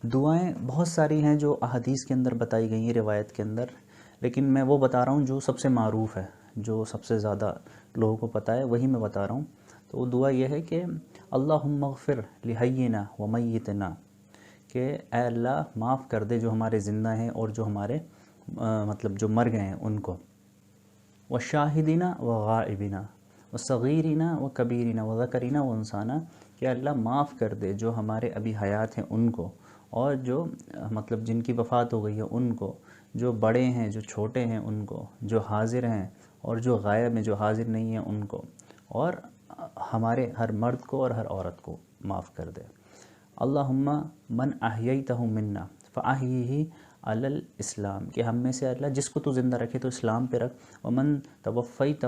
دعائیں بہت ساری ہیں جو احادیث کے اندر بتائی گئی ہیں، روایت کے اندر، لیکن میں وہ بتا رہا ہوں جو سب سے معروف ہے، جو سب سے زیادہ لوگوں کو پتہ ہے، وہی میں بتا رہا ہوں۔ تو وہ دعا یہ ہے کہ اللہم اغفر لحینا و میتنا، کہ اے اللہ معاف کر دے جو ہمارے زندہ ہیں اور جو ہمارے مطلب جو مر گئے ہیں ان کو، و شاہدینہ و غائبینہ و صغیرینہ و کبیرینہ و ذکرینہ و انسانہ، کہ اللہ معاف کر دے جو ہمارے ابھی حیات ہیں ان کو، اور جو مطلب جن کی وفات ہو گئی ہے ان کو، جو بڑے ہیں جو چھوٹے ہیں ان کو، جو حاضر ہیں اور جو غائب ہیں جو حاضر نہیں ہیں ان کو، اور ہمارے ہر مرد کو اور ہر عورت کو معاف کر دے۔ اللہم من احییتہ منا فاحیہ علی الاسلام، کہ ہم میں سے اللہ جس کو تو زندہ رکھے تو اسلام پہ رکھ، ومن توفیتہ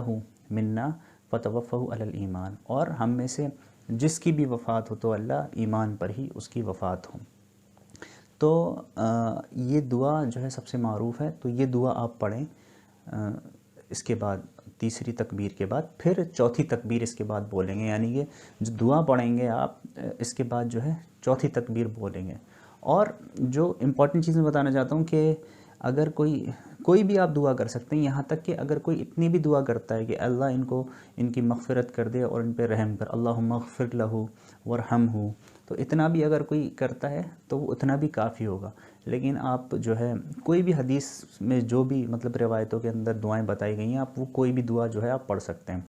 منا فتوفہ علی الایمان، اور ہم میں سے جس کی بھی وفات ہو تو اللہ ایمان پر ہی اس کی وفات ہو۔ تو یہ دعا جو ہے سب سے معروف ہے، تو یہ دعا آپ پڑھیں اس کے بعد تیسری تکبیر کے بعد، پھر چوتھی تکبیر اس کے بعد بولیں گے، یعنی کہ جو دعا پڑھیں گے آپ اس کے بعد جو ہے چوتھی تکبیر بولیں گے۔ اور جو امپورٹنٹ چیز میں بتانا چاہتا ہوں کہ اگر کوئی بھی آپ دعا کر سکتے ہیں، یہاں تک کہ اگر کوئی اتنی بھی دعا کرتا ہے کہ اللہ ان کی مغفرت کر دے اور ان پہ رحم کر، اللہم اغفر لہ ورحمہ، تو اتنا بھی اگر کوئی کرتا ہے تو وہ اتنا بھی کافی ہوگا۔ لیکن آپ جو ہے کوئی بھی حدیث میں جو بھی مطلب روایتوں کے اندر دعائیں بتائی گئی ہیں، آپ وہ کوئی بھی دعا جو ہے آپ پڑھ سکتے ہیں۔